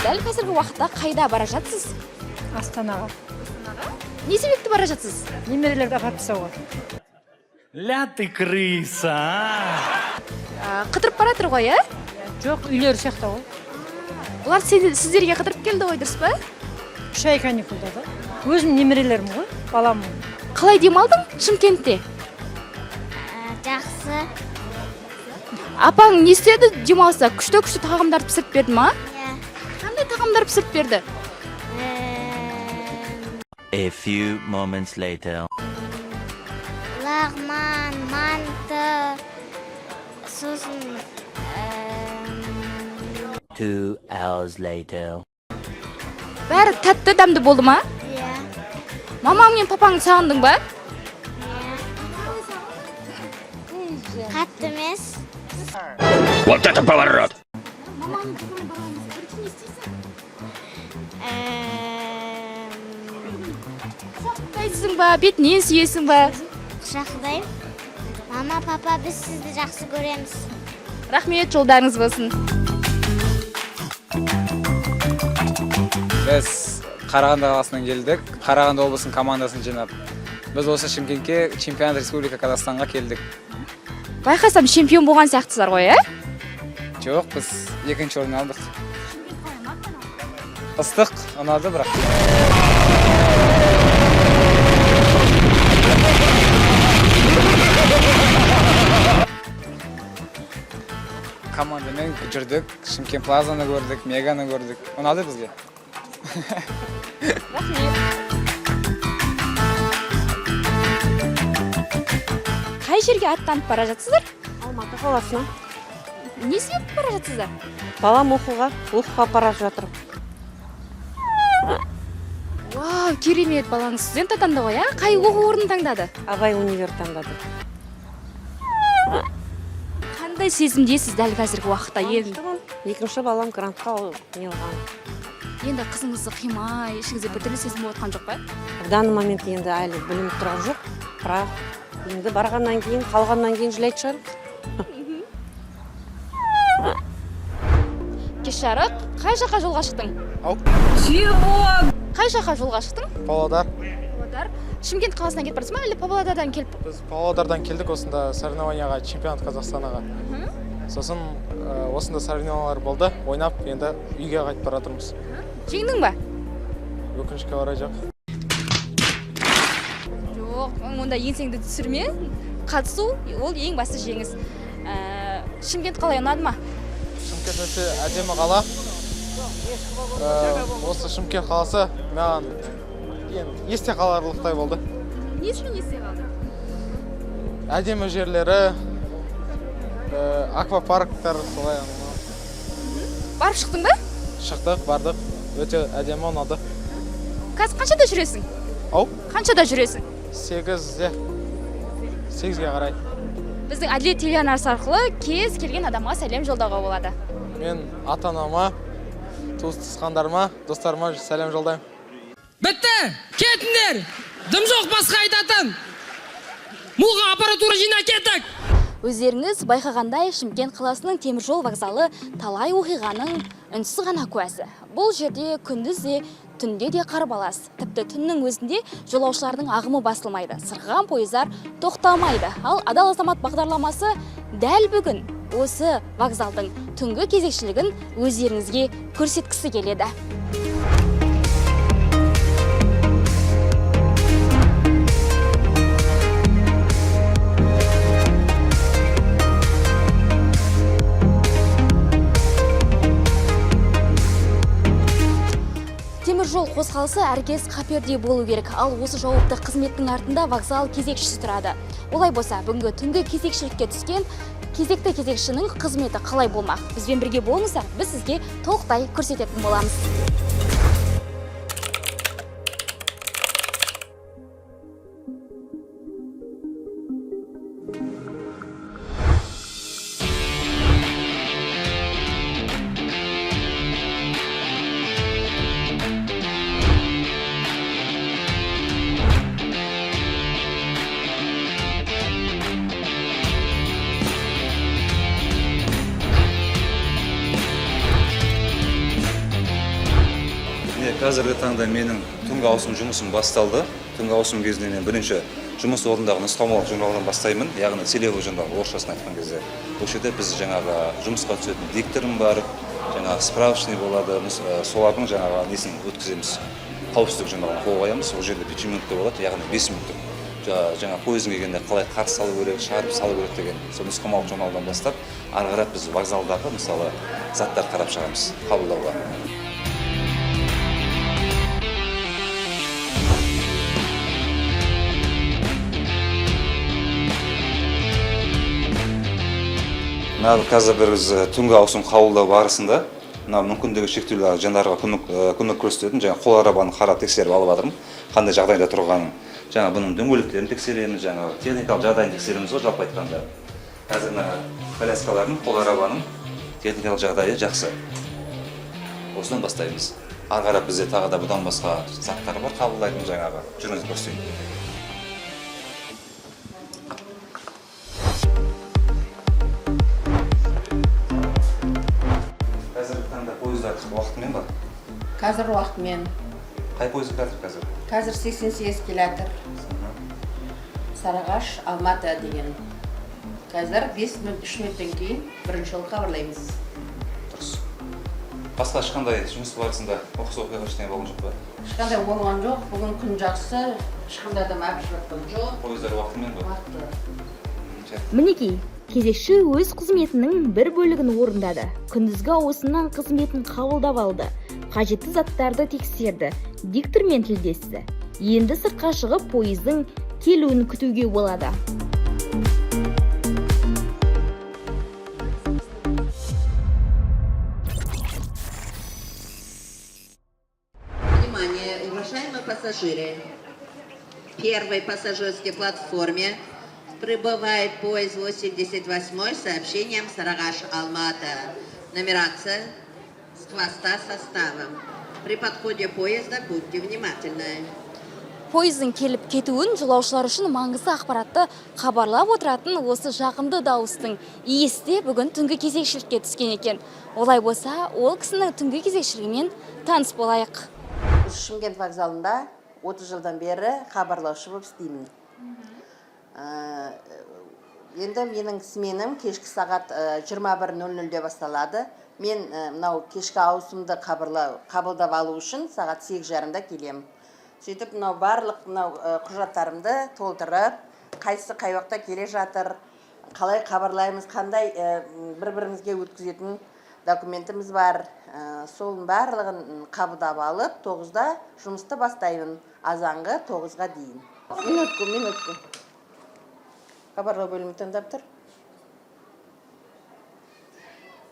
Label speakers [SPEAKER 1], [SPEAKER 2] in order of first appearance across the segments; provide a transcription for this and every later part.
[SPEAKER 1] Дәл қазіргі уақытта қайда бара жатсыз?
[SPEAKER 2] Астанаға.
[SPEAKER 1] Не себепті бара жатсыз?
[SPEAKER 2] Немерелерді апарып тастауға.
[SPEAKER 3] Ля ты крыса,
[SPEAKER 1] Қыдырып бара жатыр ғой,
[SPEAKER 2] Жоқ, үйлері сияқты ғой.
[SPEAKER 1] Бұлар сіздерге қыдырып келді ғой, дұрыс па?
[SPEAKER 2] 3 ай каникулда да. Өзім немерелерім ғой, балам.
[SPEAKER 1] Қалай демалдың Шымкентте?
[SPEAKER 4] Жақсы.
[SPEAKER 1] Апаң не істеді демалса? Күшті тағамдар пісіріп берді ма?
[SPEAKER 4] Иә.
[SPEAKER 1] Қандай тағамдар пісіріп берді?
[SPEAKER 5] A few moments later.
[SPEAKER 4] Лағман, манты, сосын
[SPEAKER 5] 2 hours later.
[SPEAKER 1] Бәрі тәтті дәмді болды ма?
[SPEAKER 4] иә.
[SPEAKER 1] Мамаң мен папаңды сағындың ба?
[SPEAKER 4] Қатты емес.
[SPEAKER 6] Вот это поворот!
[SPEAKER 1] Құшақтайсың ба, бетінен сүйесің ба?
[SPEAKER 4] Құшақтаймын. Мама, папа, біз сізді жақсы көреміз.
[SPEAKER 1] Рахмет, жолдарыңыз болсын.
[SPEAKER 7] Біз Қарағанды қаласынан келдік. Қарағанды облысының командасын жинап. Біз осы Шымкентке чемпионат Республика Қазақстанға келдік.
[SPEAKER 1] Байқасам чемпион болған сияқтысыздар ғой,
[SPEAKER 7] Жоқ, біз екінші орын алдық. Ыстық, ұнады бірақ. Командамен жүрдік, Шымкент Плазаны көрдік, Меганы көрдік. Ұнады бізге.
[SPEAKER 1] Қай жерге аттанып бара жатсыздар?
[SPEAKER 8] Алматы қаласына.
[SPEAKER 1] Не себеп бара жатсыздар?
[SPEAKER 8] Балам оқуға бара жатыр.
[SPEAKER 1] Вау, керемет, балаңыз студент атанды ғой, Қай оқу орнын таңдады?
[SPEAKER 8] Абай универ таңдады.
[SPEAKER 1] Қандай сезімдесіз дәл қазіргі уақытта?
[SPEAKER 8] Екінші балам грантқа неғылған.
[SPEAKER 1] Енді қызыңызды қимай, ішіңізде біртүрлі сезім болатқан жоқ па?
[SPEAKER 8] В данный момент енді әлі білім тұрған жоқ. Бірақ енді барғаннан кейін, қалғаннан кейін жылайды шығар.
[SPEAKER 1] Кеш жарық, қай жаққа жолға шықтың? Қай жаққа жолға шықтың?
[SPEAKER 9] Павлодар.
[SPEAKER 1] Шымкент қаласынан кетіп барсың ба, әлде Павлодардан келіп?
[SPEAKER 9] Біз Павлодардан келдік осында соревнованияға, чемпионат Қазақстанаға. Сосын осында соревнованиялар болды, ойнап, енді үйге қайтып бара жатырмыз.
[SPEAKER 1] Жеңдің ба?
[SPEAKER 9] Өкінішке орай жоқ.
[SPEAKER 1] Жоқ, онда еңсеңді түсірме. Қатысу, ол ең басты жеңіс. Шымкент қалай ұнады ма?
[SPEAKER 9] Шымкент өте әдемі қала. Осы Шымкент қаласы маған есте қаларлықтай болды.
[SPEAKER 1] Не үшін есте қалды?
[SPEAKER 9] Әдемі жерлері, аквапарктар солай.
[SPEAKER 1] Барып шықтың ба?
[SPEAKER 9] Шықтық, бардық. Өте әдемі ұнады.
[SPEAKER 1] Қазір қаншада жүресің? Қаншада жүресің?
[SPEAKER 9] 8-ге қарай.
[SPEAKER 1] Біздің Әділет телеарнасы арқылы кез келген адамға сәлем жолдауға болады.
[SPEAKER 9] Мен ата-анама, туыс-туысқандарыма, достарыма сәлем жолдаймын.
[SPEAKER 10] Бітті! Кетіңдер! Дым жоқ басқа айтатын! Муға аппаратура жинап кеттік!
[SPEAKER 1] Өздеріңіз байқағандай Шымкент қаласының теміржол вокзалы талай оқиғаның үнсіз ғана куәсі. Бұл жерде күндіз де, түнде де қарбалас. Тіпті түннің өзінде жолаушылардың ағымы басылмайды. Сырғыған пойыздар тоқтамайды. Ал Адал азамат бағдарламасы дәл бүгін осы вокзалдың түнгі кезекшілігін өздеріңізге көрсеткісі келеді. Жол қозғалысы әркез қаперде болу керек. Ал осы жауапты қызметтің артында вокзал кезекшісі тұрады. Олай болса, бүгінгі түнгі кезекшілікке түскен кезекті кезекшінің қызметі қалай болмақ? Бізбен бірге болыңыздар, біз сізге толықтай көрсететін боламыз.
[SPEAKER 11] Қазіргі таңда менің түнгі ауысым жұмысым басталды. Түнгі ауысым кезінде мен бірінші жұмыс орындағы нұсқамалық журналдан бастаймын, яғни целевой журнал, орысшасын айтқан кезде. Бұл жерде біз жаңағы жұмысқа түсетін дикторым бар, жаңағы справочный болады, солардың жаңағы несін өткіземіз. Қауіпсіздік журналын қол қоямыз, ол жерде 5 минутта болады, яғни 5 минуттық. Жаңа пойыздың келгенде қалай қарсы салу керек, шығарып салу керек деген сол нұсқамалық журналдан бастап, ары қарап біз вокзалдағы мысалы заттар қарап шығамыз қабылдауға. Қазір біз түнгі ауысым қабылдау барысында мүмкіндігі шектеулі жандарға көмек көрсететін қол арбаны қарап тексеріп алып жатырмын. Қандай жағдайда тұрғанын. Бұның дөңгелектерін тексереміз, техникалық жағдайын тексереміз ғой, жалпы айтқанда. Қазір коляскалардың, қол арбаның техникалық жағдайы жақсы. Осыдан бастаймыз. Ары қарап бізде тағы да бұдан басқа заттар бар, қабылдайтын жүріңіз көрсетейін. Уақытымен ба?
[SPEAKER 8] Қазір уақытымен.
[SPEAKER 11] Қай пойыз қазір?
[SPEAKER 8] Қазір 88 келатыр. Сарыағаш, Алматы деген. Қазір 5 минут 3 минуттан кейін бірінші жол хабарлаймыз.
[SPEAKER 11] Дұрыс. Басқа ешқандай жұмыс барысында оқыс оқиға ештеңе болған жоқ па?
[SPEAKER 8] Ешқандай болған жоқ. Бүгін күн жақсы. Ешқандай да мәпіш жатқан жоқ.
[SPEAKER 11] Пойыздар уақытымен ба?
[SPEAKER 8] Уақыты.
[SPEAKER 1] Мінекей, кезекші өз қызметінің бір бөлігін орындады. Күндізгі ауысымнан қызметін қабылдап алды. Қажетті заттарды тексерді. Диктормен тілдесті. Енді сыртқа шығып пойыздың келуін күтуге болады.
[SPEAKER 12] Внимание, уважаемые пассажиры! Первой пассажирской платформе прибывает поезд 88 с сообщением Сарыағаш-Алматы. Нумерация с хвоста составом. При подходе поезда будьте внимательны.
[SPEAKER 1] Пойыздың келіп кетуін жолаушылар үшін маңызды ақпаратты хабарлап отыратын осы жақынды дауыстың иесі бүгін түнгі кезекшілікке түскен екен. Олай болса, ол кісінің түнгі кезекшілігімен таныс болайық.
[SPEAKER 8] Шымкент вокзалында 30 жылдан бері хабарлаушы болып істеймін. Енді менің сменім кешкі сағат 21:00-де басталады. Мен мынау кешкі ауысымды қабылдап алу үшін сағат 8:30-да келем. Сөйтіп мынау барлық құжаттарымды толтырып, қайсы қай уақытта келе жатыр, қалай хабарлаймыз, қандай бір-бірімізге өткізетін документіміз бар. Солың барлығын қабылдап алып, 9-да жұмысты бастаймын. Азанғы 9-ға дейін. Минутку. Хабарлау бөлімі тыңдап тұр.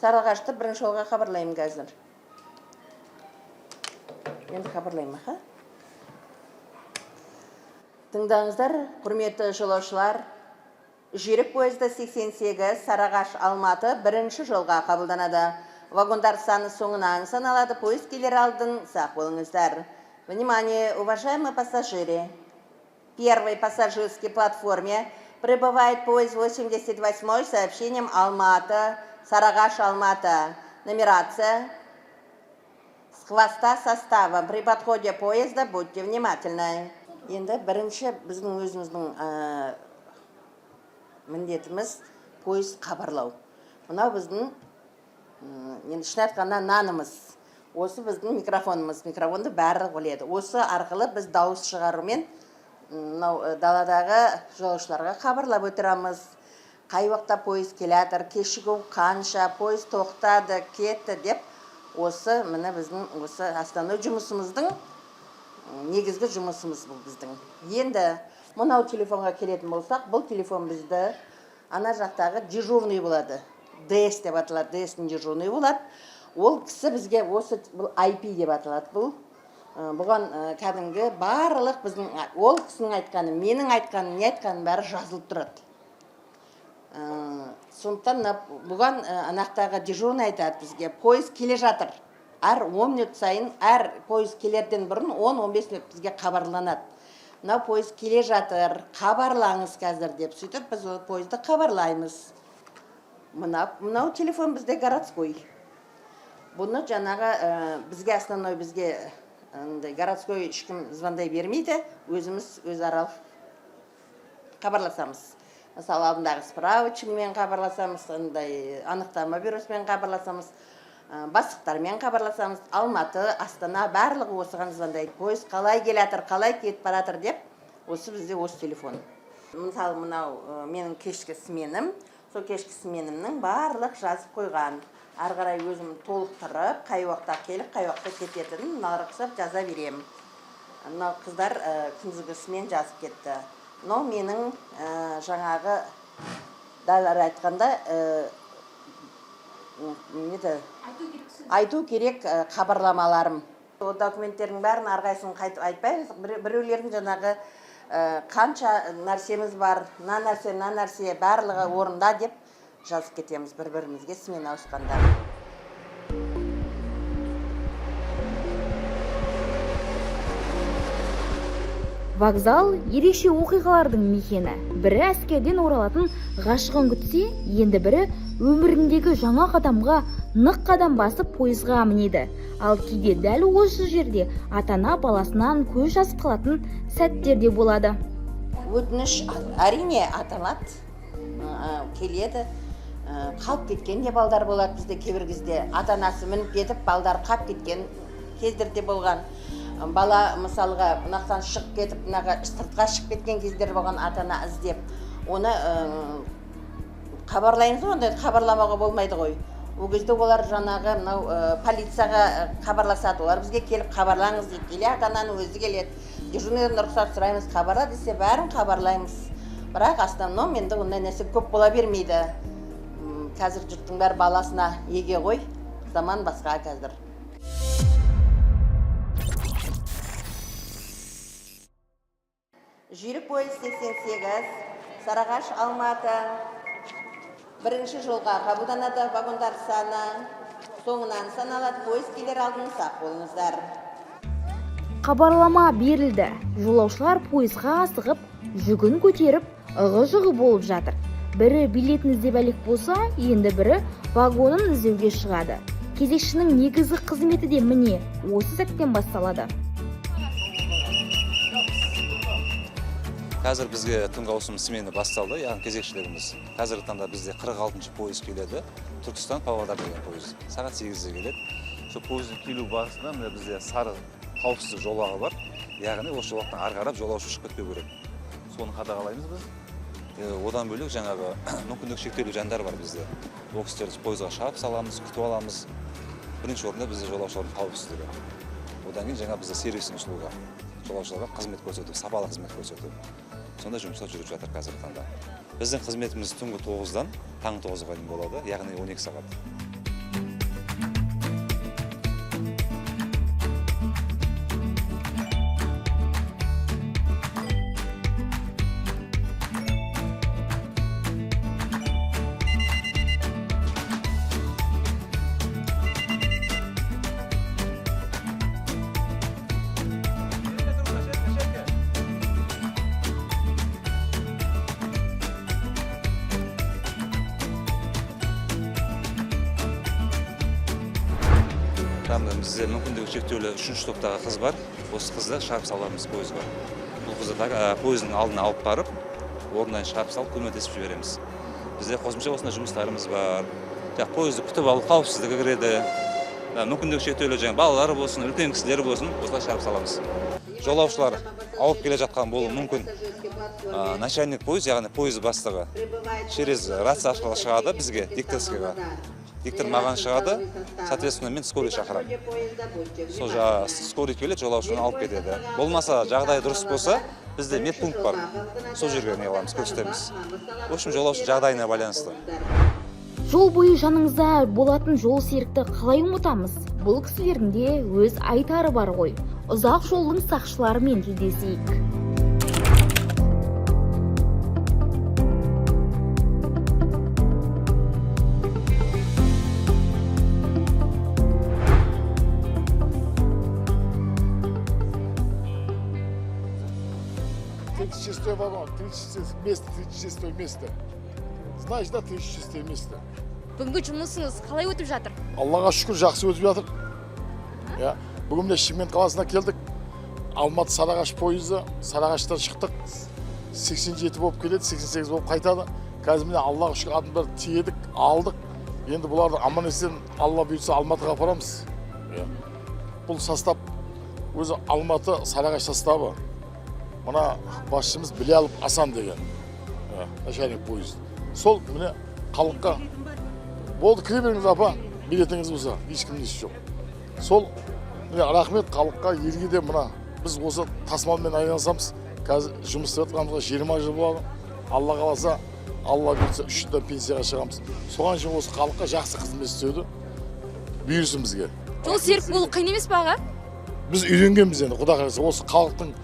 [SPEAKER 8] Сарыағашты бірінші жолға хабарлаймын қазір. Енді хабарлаймын, аха? Тыңдаңыздар, құрметті жолаушылар. Жүйрік пойызды 88 Сарыағаш-Алматы бірінші жолға қабылданады. Вагондар саны соңынан саналады. Поезд келер алдын сақ болыңыздар. Внимание, уважаемые пассажиры! Первой пассажирской платформе прибывает поезд 88 с сообщением Алматы, Сарыағаш-Алматы. Нумерация с хвоста составом. При подходе поезда будьте внимательны. Енді бірінші біздің өзіміздің міндетіміз поезд хабарлау. Мынау біздің енді шын айтқанда нанымыз. Осы біздің микрофонымыз. Микрофонды бәрі біледі. Осы арқылы біз дауыс шығарумен даладағы жолаушыларға хабарлап отырамыз. Қай уақытта поезд келатыр, кешігу қанша, поезд тоқтады, кетті деп. Осы міне біздің осы основной жұмысымыздың негізгі жұмысымыз бұл біздің. Енді мынау телефонға келетін болсақ, бұл телефон бізді ана жақтағы дежурный болады. ДС деп аталады, ДС-дің дежурный болады. Ол кісі бізге осы IP деп аталады бұл. Бұған кәдімгі барлық біздің ол кісінің айтқаны, менің айтқаным, не айтқаным бәрі жазылып тұрады. Сондықтан бұған анақтағы дежурный айтады бізге, поезд келе жатыр. Әр 10 минут сайын, әр поезд келерден бұрын 10-15 минут бізге хабарланады. Мынау поезд келе жатыр, хабарлаңыз қазір деп сөйтіп біз ол поезді хабарлаймыз. Мынау телефон бізде городской. Бұны жаңағы бізге основной бізге городской ешкім звондай бермейді, өзіміз өзара хабарласамыз. Мысалы, алдындағы справочныймен хабарласамыз, анықтама бюросымен хабарласамыз, бастықтармен хабарласамыз. Алматы, Астана барлығы осыған звондайды. Пойыз қалай келатыр, қалай кетіп баратыр деп, осы бізде осы телефон. Мысалы, мынау менің кешкі сменім, сол кешкі сменімнің барлық жазып қойған. Ары қарай өзім толықтырып, қай уақытта келіп, қай уақытта кететінін мыналарға ұқсап жаза беремін. Мынау қыздар күндізгі смен жазып кетті. Но менің жаңағы дәлір айтқанда айту керек хабарламаларым. О документтердің бәрін арғайсын қайтып айтпаймыз. Біреулердің жаңағы қанша нәрсеміз бар, мына нәрсе барлығы орында деп жазып кетеміз бір-бірімізге смен ауысқанда.
[SPEAKER 1] Вокзал ерекше оқиғалардың мекені. Бірі әскерден оралатын ғашығын күтсе, енді бірі өміріндегі жаңа қадамға нық қадам басып пойызға мінеді. Ал кейде дәл осы жерде ата-ана баласынан көз жазып қалатын сәттерде болады.
[SPEAKER 8] Өтініш әрине аталады, келеді. Қалып кеткен де балдар болады бізде кейбір кезде. Ата-анасы мініп кетіп, балдар қап кеткен кездерде болған. Бала мысалға мынақтан шығып кетіп, сыртқа шығып кеткен кездер болған ата-ана іздеп. Оны хабарлаймыз, онда хабарламауға болмайды ғой. Ол кезде олар жаңағы полицияға хабарласады. Олар бізге келіп хабарлаңыз дейді. Келе ата-ананың өзі келеді. Дежурныйдан рұқсат сұраймыз, хабарла десе бәрін хабарлаймыз. Бірақ основном енді ондай нәрсе көп бола бермейді. Қазір жұрттың бәрі баласына еге ғой. Заман басқа қазір. Жүйрік пойыз 88, Сарыағаш, Алматы. Бірінші жолға қабылданады вагондар саны. Соңынан саналады, пойыз келер алдын сақ болыңыздар.
[SPEAKER 1] Хабарлама берілді. Жолаушылар пойызға асығып, жүгін көтеріп, ығы-жығы болып жатыр. Бірі билетін іздеп әлек болса, енді бірі вагонын іздеуге шығады. Кезекшінің негізгі қызметі де міне осы сәттен басталады.
[SPEAKER 11] Қазір бізге түнгі ауысым смені басталды, яғни кезекшілігіміз. Қазіргі таңда бізде 46-шы пойыз келеді. Түркістан Павлодар деген пойыз. Сағат 8-де келеді. Сол пойыздың келу барысында бізде сары қауіпсіздік жолағы бар. Яғни осы жолақтан ары қарап жолаушы шығып кетпеу керек. Соны қадағалаймыз біз. Одан бөлек жаңағы мүмкіндігі шектеулі жандар бар бізде. Ол кісілерді пойызға шығарып саламыз, күтіп аламыз. Бірінші орында бізде жолаушылардың қауіпсіздігі. Одан кейін жаңа бізде сервисін ұсынуға, жолаушыларға қызмет көрсету, сапалы қызмет көрсету. Сонда жұмыстар жүріп жатыр қазіргі таңда. Біздің қызметіміз түнгі 9-дан таңғы 9-ға дейін болады, яғни 12 сағат. Бізде мүмкіндігі шектеулі 3-ші топтағы қыз бар. Осы қызды шығарып саламыз пойызға. Бұл қызды пойыздың алдына алып барып, орнынан шығарып салып, көмектесіп жібереміз. Бізде қосымша осындай жұмыстарымыз бар. Пойызды күтіп алып, қауіпсіздігі кіреді. Мүмкіндігі шектеулі балалар болсын, үлкен кісілер болсын, осылай шығарып саламыз. Жолаушылар ауып келе жатқан болуы мүмкін. Начальник пойыз, яғни пойыз бастығы через рация арқылы шығады бізге, дикторскийға. Диктор маған шығады, соответственно, мен скорый шақырамын. Сол скорый келеді, жолаушыны алып кетеді. Болмаса, жағдай дұрыс болса, бізде медпункт бар. Сол жерге не аламыз, көрсетеміз. В общем, жолаушы жағдайына байланысты.
[SPEAKER 1] Жол бойы жаныңызда болатын жол серікті қалай ұмытамыз? Бұл кісілердің де өз айтары бар ғой. Ұзақ жолдың сақшыларымен жүздесейік.
[SPEAKER 13] Вагон, 36 место. Знаешь, да, 36 место.
[SPEAKER 1] Бүгінгі жұмысыңыз қалай өтіп жатыр?
[SPEAKER 13] Аллаға шүкір, жақсы өтіп жатыр. Бүгін міне Шымкент қаласына келдік. Алматы Сарыағаш пойызы, Сарыағаштан шықтық. 87 болып келеді, 88 болып қайтады. Қазір міне Аллаға шүкір адамдар тиедік, алдық. Енді бұларды аман есен Алла бұйыртса Алматыға апарамыз. Бұл состав өзі Алматы Сарыағаш составы. Мына басшымыз Білялов Асан деген. Начальник пойыз. Сол міне халыққа болды кіре беріңіз апа, билетіңіз болса, ешкімнің есі жоқ. Сол міне рахмет халыққа, елге де мына біз осы тасымалмен айналысамыз. Қазір жұмыс істеп жатқанымызға 20 жыл болады. Алла қаласа, Алла бұйыртса 3 жылдан пенсияға шығамыз. Соған үшін осы халыққа жақсы қызмет істеуді бұйырсын бізге.
[SPEAKER 1] Жол серік болу қиын емес пе аға?
[SPEAKER 13] Біз үйренгенбіз енді, Құда қаласа. Осы халықтың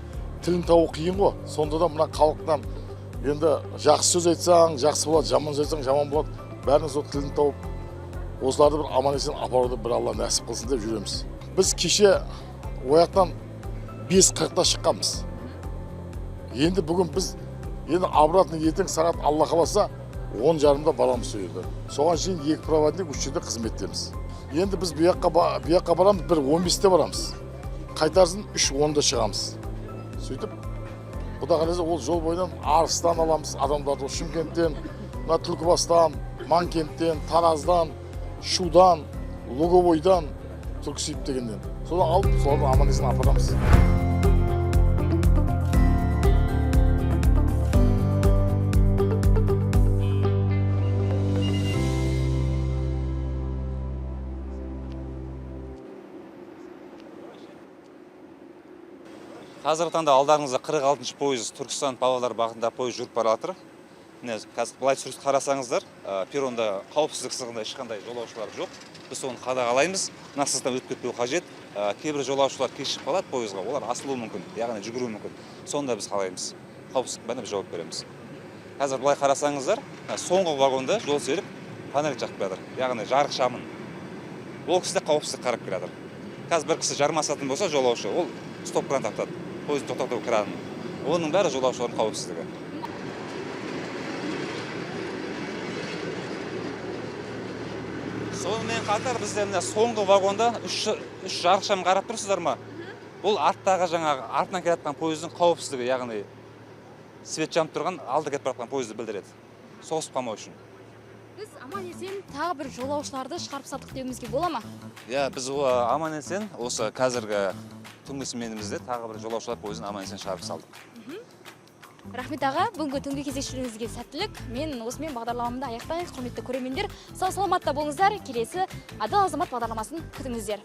[SPEAKER 13] тілін табу қиын ғой. Сонда да мына халықтан енді жақсы сөз айтсаң, жақсы болады, жаман сөз айтсаң, жаман болады. Бәрінің сол тілін тауып, осыларды бір аман есен апаруды бір Алла нәсіп қылсын деп жүреміз. Біз кеше ояқтан 5:40-да шыққанбыз. Енді бүгін біз обратно ертең сағат Алла қаласа 10:30-да барамыз сөйді. Соған шейін 2 проводник 3 жерде қызметтеміз. Енді біз бұяққа барамыз, бір 15-те барамыз. Қайтарсын 3:10-да шығамыз. Сөйтіп, Құда қаласа ол жол бойынан Арыстан аламыз адамдарды, Шымкенттен, Түлкібастан, Манкенттен, Тараздан, Шудан, Луговойдан, Түрксіб дегеннен. Содан алып, соларды аман есен апарамыз.
[SPEAKER 11] Қазіргі таңда алдарыңызда 46-шы пойыз Түркістан Павлодар бағытында пойыз жүріп бара жатыр. Міне қазір былай түсіріп қарасаңыздар, перронда қауіпсіздік сырғында ешқандай жолаушылар жоқ. Біз соны қадағалаймыз. Насыстан өтіп кетпеу қажет. Кейбір жолаушылар кешігіп қалады пойызға, олар асылуы мүмкін, яғни жүгіруі мүмкін. Соны да біз қалаймыз. Қауіпсіздік бәріне біз жауап береміз. Қазір былай қарасаңыздар, соңғы вагонда жол серік фонарик жақып жатыр, яғни жарық шамын. Ол кісі де қауіпсіздік қарап келеді. Қазір бір кісі жармасатын болса жолаушы, ол стоп кран тартады. Пойыздың тоқтату кранын. Оның бәрі жолаушылардың қауіпсіздігі. Сонымен қатар бізде мына соңғы вагонда 3 жарық шам қарап тұрсыздар ма? Бұл арттағы жаңағы артынан келе жатқан пойыздың қауіпсіздігі, яғни свет жанып тұрған алды кетіп бара жатқан пойызды білдіреді. Соғысып қалмау үшін.
[SPEAKER 1] Біз аман есен тағы бір жолаушыларды шығарып салдық деуімізге бола ма?
[SPEAKER 11] Иә, біз аман есен осы қазіргі түнгі сменімізде тағы бір жолаушылар пойызын аман есен шығарып салдық.
[SPEAKER 1] Рахмет аға, бүгінгі түнгі кездесуіңізге сәттілік. Мен осымен бағдарламамды аяқтаймын. Құрметті көрермендер, сау саламатта болыңыздар. Келесі Адал азамат бағдарламасын күтіңіздер.